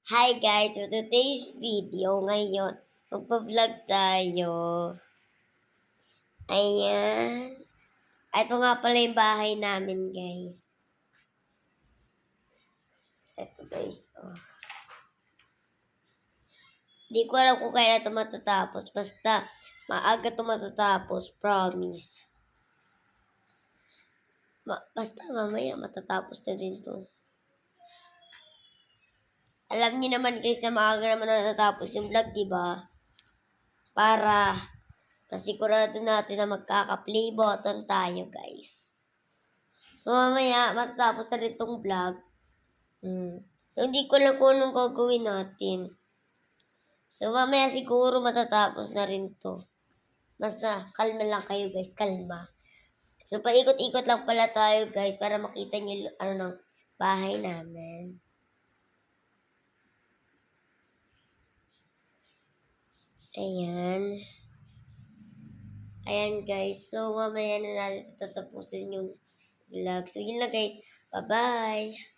Hi guys, for today's video ngayon, magpa-vlog tayo. Ayan. Ito nga pala yung bahay namin guys. Ito guys, oh. Di ko alam kung kailan ito matatapos. Basta, maaga ito matatapos. Promise. Basta mamaya matatapos na din to. Alam niyo naman guys na maaga naman natatapos yung vlog, di ba? Para masigurado natin na magkaka-play button tayo guys. So mamaya matatapos na rin tong vlog. So hindi ko lang kung anong gagawin natin. So mamaya siguro matatapos na rin to. Basta kalma lang kayo guys, kalma. So paikot-ikot lang pala tayo guys para makita niyo ano ng bahay namin. Ayan. Ayan guys. So mamaya na natin tatapusin yung vlog. So yun lang guys. Bye-bye.